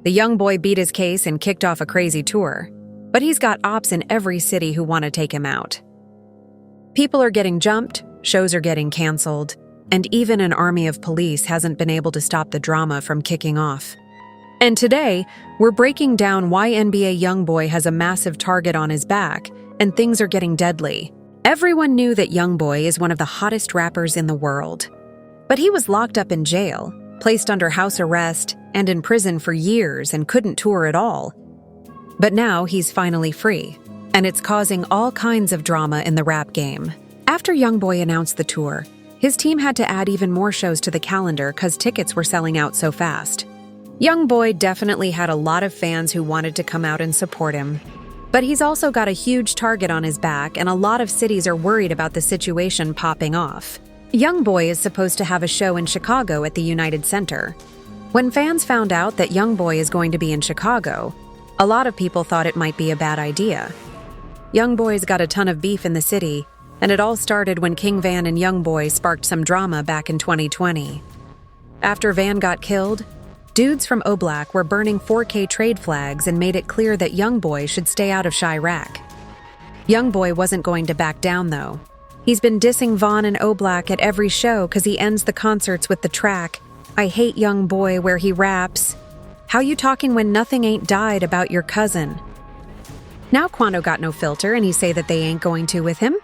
The young boy beat his case and kicked off a crazy tour, but he's got ops in every city who want to take him out. People are getting jumped, shows are getting canceled, and even an army of police hasn't been able to stop the drama from kicking off. And today, we're breaking down why NBA YoungBoy has a massive target on his back, and things are getting deadly. Everyone knew that YoungBoy is one of the hottest rappers in the world. But he was locked up in jail, placed under house arrest, and in prison for years and couldn't tour at all. But now he's finally free, and it's causing all kinds of drama in the rap game. After YoungBoy announced the tour, his team had to add even more shows to the calendar because tickets were selling out so fast. YoungBoy definitely had a lot of fans who wanted to come out and support him. But he's also got a huge target on his back, and a lot of cities are worried about the situation popping off. YoungBoy is supposed to have a show in Chicago at the United Center. When fans found out that YoungBoy is going to be in Chicago, a lot of people thought it might be a bad idea. YoungBoy's got a ton of beef in the city, and it all started when King Van and YoungBoy sparked some drama back in 2020. After Van got killed, dudes from Oblak were burning 4K trade flags and made it clear that YoungBoy should stay out of Chirac. YoungBoy wasn't going to back down, though. He's been dissing Vaughn and Oblak at every show because he ends the concerts with the track, "I Hate YoungBoy," where he raps, "How you talking when nothing ain't died about your cousin?" Now Quando got no filter and he say that they ain't going to with him?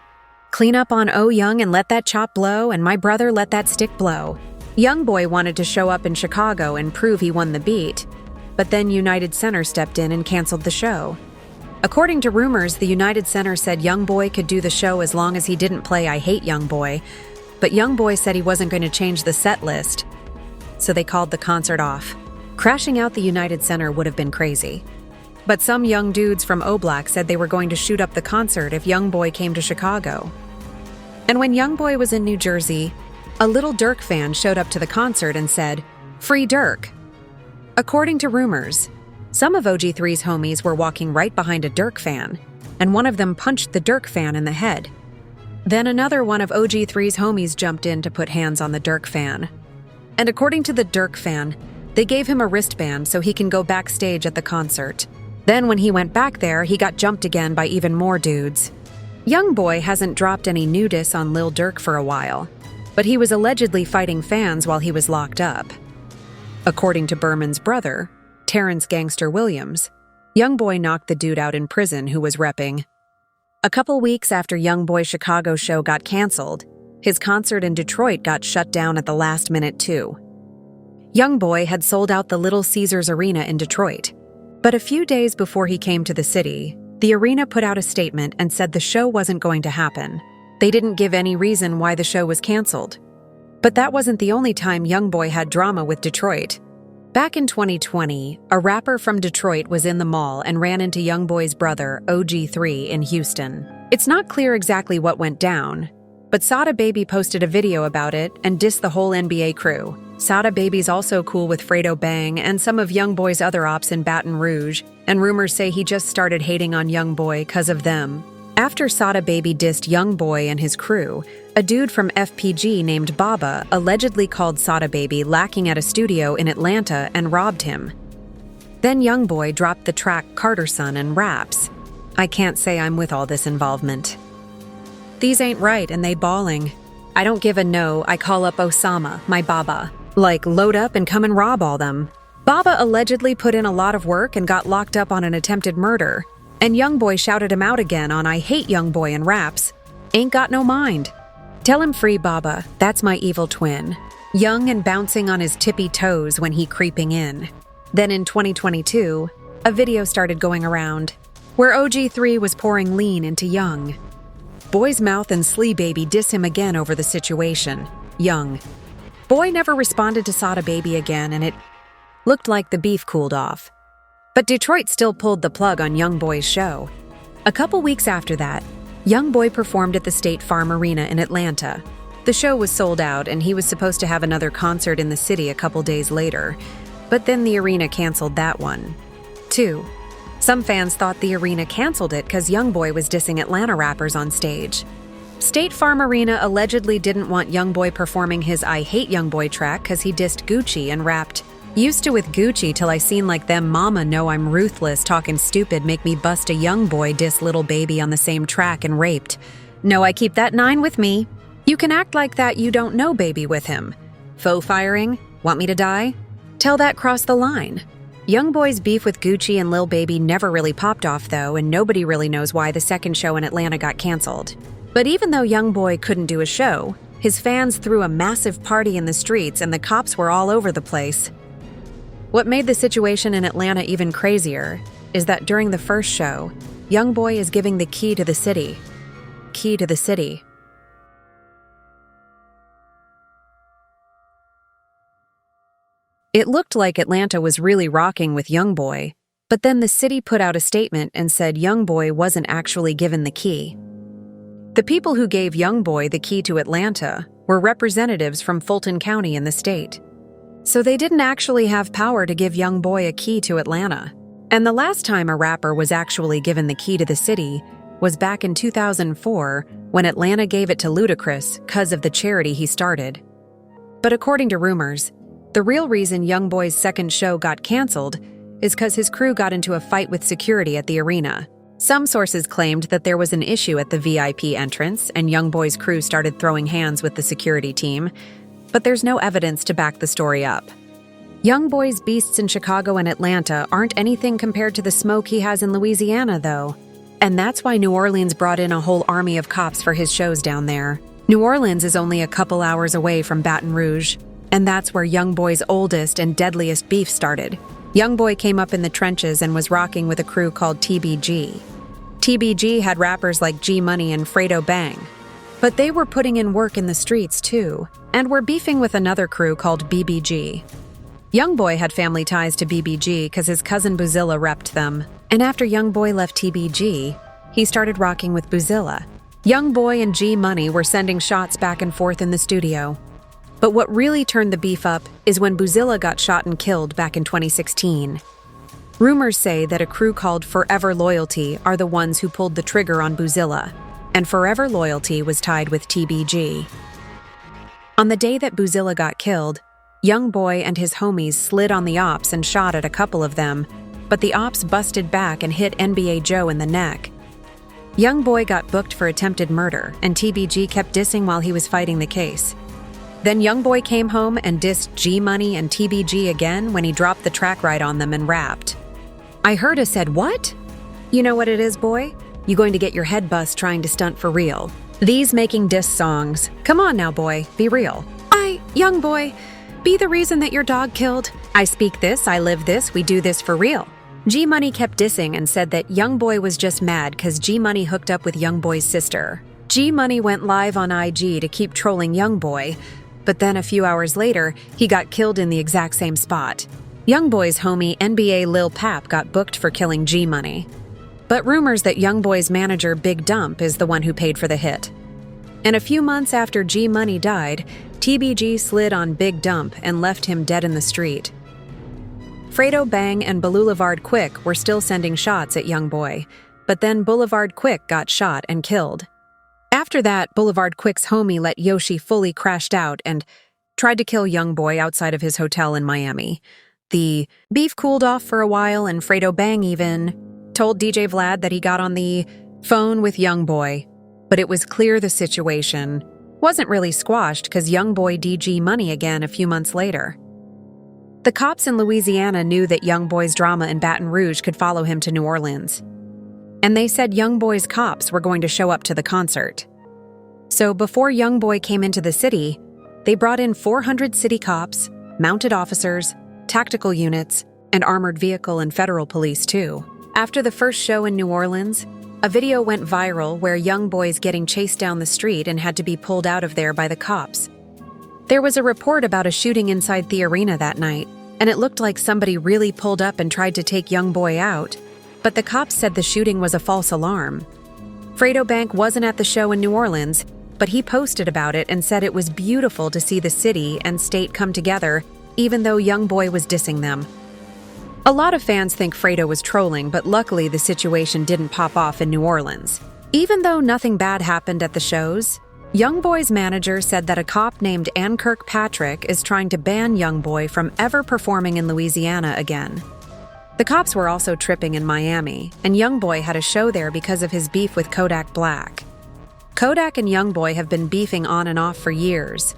Clean up on Oh Young and let that chop blow, and my brother let that stick blow. YoungBoy wanted to show up in Chicago and prove he won the beat, but then United Center stepped in and canceled the show. According to rumors, the United Center said YoungBoy could do the show as long as he didn't play I Hate YoungBoy, but YoungBoy said he wasn't going to change the set list, so they called the concert off. Crashing out the United Center would have been crazy. But some young dudes from Oblak said they were going to shoot up the concert if YoungBoy came to Chicago. And when YoungBoy was in New Jersey, a Little Durk fan showed up to the concert and said, "Free Durk." According to rumors, some of OG3's homies were walking right behind a Durk fan, and one of them punched the Durk fan in the head. Then another one of OG3's homies jumped in to put hands on the Durk fan. And according to the Durk fan, they gave him a wristband so he can go backstage at the concert. Then when he went back there, he got jumped again by even more dudes. YoungBoy hasn't dropped any new diss on Lil Durk for a while, but he was allegedly fighting fans while he was locked up. According to Berman's brother, Terrence Gangster Williams, YoungBoy knocked the dude out in prison who was repping. A couple weeks after YoungBoy's Chicago show got canceled, his concert in Detroit got shut down at the last minute too. YoungBoy had sold out the Little Caesars Arena in Detroit. But a few days before he came to the city, the arena put out a statement and said the show wasn't going to happen. They didn't give any reason why the show was canceled. But that wasn't the only time YoungBoy had drama with Detroit. Back in 2020, a rapper from Detroit was in the mall and ran into YoungBoy's brother, OG3, in Houston. It's not clear exactly what went down, but Sada Baby posted a video about it and dissed the whole NBA crew. Sada Baby's also cool with Fredo Bang and some of YoungBoy's other ops in Baton Rouge, and rumors say he just started hating on YoungBoy because of them. After Sada Baby dissed YoungBoy and his crew, a dude from FPG named Baba allegedly called Sada Baby lacking at a studio in Atlanta and robbed him. Then YoungBoy dropped the track Carterson and raps, "I can't say I'm with all this involvement. These ain't right and they bawling. I don't give a no, I call up Osama, my Baba. Like, load up and come and rob all them." Baba allegedly put in a lot of work and got locked up on an attempted murder, and YoungBoy shouted him out again on "I Hate YoungBoy" and raps, "Ain't got no mind. Tell him free Baba, that's my evil twin." Young and bouncing on his tippy toes when he creeping in. Then in 2022, a video started going around, where OG3 was pouring lean into Young. Boy's Mouth and Slee Baby diss him again over the situation. Young. Boy never responded to Sada Baby again, and it looked like the beef cooled off. But Detroit still pulled the plug on YoungBoy's show. A couple weeks after that, YoungBoy performed at the State Farm Arena in Atlanta. The show was sold out, and he was supposed to have another concert in the city a couple days later, but then the arena canceled that one. 2. Some fans thought the arena canceled it because YoungBoy was dissing Atlanta rappers on stage. State Farm Arena allegedly didn't want YoungBoy performing his "I Hate YoungBoy" track because he dissed Gucci and rapped, Used to with Gucci till I seen like them mama know I'm ruthless talking stupid make me bust a young boy diss little baby on the same track and raped. No, I keep that 9 with me. You can act like that you don't know baby with him. Faux firing? Want me to die? Tell that cross the line. YoungBoy's beef with Gucci and Lil Baby never really popped off though, and nobody really knows why the second show in Atlanta got canceled. But even though YoungBoy couldn't do a show, his fans threw a massive party in the streets and the cops were all over the place. What made the situation in Atlanta even crazier is that during the first show, YoungBoy is giving the key to the city. Key to the city. It looked like Atlanta was really rocking with YoungBoy, but then the city put out a statement and said YoungBoy wasn't actually given the key. The people who gave YoungBoy the key to Atlanta were representatives from Fulton County in the state. So they didn't actually have power to give YoungBoy a key to Atlanta. And the last time a rapper was actually given the key to the city was back in 2004 when Atlanta gave it to Ludacris because of the charity he started. But according to rumors, the real reason YoungBoy's second show got canceled is because his crew got into a fight with security at the arena. Some sources claimed that there was an issue at the VIP entrance and YoungBoy's crew started throwing hands with the security team, but there's no evidence to back the story up. YoungBoy's beasts in Chicago and Atlanta aren't anything compared to the smoke he has in Louisiana, though. And that's why New Orleans brought in a whole army of cops for his shows down there. New Orleans is only a couple hours away from Baton Rouge, and that's where YoungBoy's oldest and deadliest beef started. YoungBoy came up in the trenches and was rocking with a crew called TBG. TBG had rappers like G Money and Fredo Bang, but they were putting in work in the streets too, and were beefing with another crew called BBG. YoungBoy had family ties to BBG because his cousin Boozilla repped them, and after YoungBoy left TBG, he started rocking with Boozilla. YoungBoy and G Money were sending shots back and forth in the studio. But what really turned the beef up is when Boozilla got shot and killed back in 2016. Rumors say that a crew called Forever Loyalty are the ones who pulled the trigger on Boozilla, and Forever Loyalty was tied with TBG. On the day that Boozilla got killed, YoungBoy and his homies slid on the ops and shot at a couple of them, but the ops busted back and hit NBA Joe in the neck. YoungBoy got booked for attempted murder, and TBG kept dissing while he was fighting the case. Then YoungBoy came home and dissed G Money and TBG again when he dropped the track right on them and rapped. I heard a said, "What? You know what it is, boy? You going to get your head bust trying to stunt for real. These making diss songs. Come on now, boy, be real. YoungBoy, be the reason that your dog killed. I speak this, I live this, we do this for real." G Money kept dissing and said that YoungBoy was just mad because G Money hooked up with YoungBoy's sister. G Money went live on IG to keep trolling YoungBoy, but then a few hours later, he got killed in the exact same spot. YoungBoy's homie NBA Lil Pap got booked for killing G Money. But rumors that YoungBoy's manager Big Dump is the one who paid for the hit. And a few months after G Money died, TBG slid on Big Dump and left him dead in the street. Fredo Bang and Boulevard Quick were still sending shots at YoungBoy, but then Boulevard Quick got shot and killed. After that, Boulevard Quick's homie let Yoshi fully crashed out and tried to kill YoungBoy outside of his hotel in Miami. The beef cooled off for a while, and Fredo Bang even told DJ Vlad that he got on the phone with YoungBoy, but it was clear the situation wasn't really squashed because YoungBoy DG Money again a few months later. The cops in Louisiana knew that YoungBoy's drama in Baton Rouge could follow him to New Orleans, and they said YoungBoy's cops were going to show up to the concert. So before YoungBoy came into the city, they brought in 400 city cops, mounted officers, tactical units, and armored vehicle and federal police too. After the first show in New Orleans, a video went viral where YoungBoy's getting chased down the street and had to be pulled out of there by the cops. There was a report about a shooting inside the arena that night, and it looked like somebody really pulled up and tried to take YoungBoy out, but the cops said the shooting was a false alarm. Fredo Bank wasn't at the show in New Orleans, but he posted about it and said it was beautiful to see the city and state come together, even though YoungBoy was dissing them. A lot of fans think Fredo was trolling, but luckily the situation didn't pop off in New Orleans. Even though nothing bad happened at the shows, YoungBoy's manager said that a cop named Ann Kirkpatrick is trying to ban YoungBoy from ever performing in Louisiana again. The cops were also tripping in Miami, and YoungBoy had a show there because of his beef with Kodak Black. Kodak and YoungBoy have been beefing on and off for years,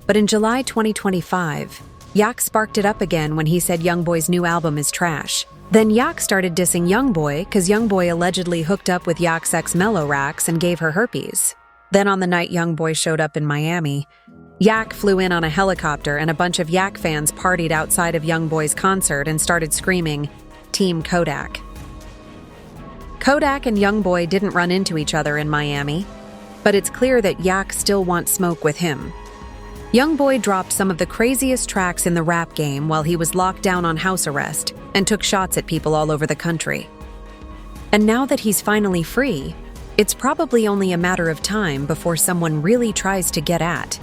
but in July 2025, Yak sparked it up again when he said YoungBoy's new album is trash. Then Yak started dissing YoungBoy because YoungBoy allegedly hooked up with Yak's ex Mellow Rax and gave her herpes. Then on the night YoungBoy showed up in Miami, Yak flew in on a helicopter and a bunch of Yak fans partied outside of YoungBoy's concert and started screaming, "Team Kodak." Kodak and YoungBoy didn't run into each other in Miami, but it's clear that Yak still wants smoke with him. YoungBoy dropped some of the craziest tracks in the rap game while he was locked down on house arrest and took shots at people all over the country. And now that he's finally free, it's probably only a matter of time before someone really tries to get at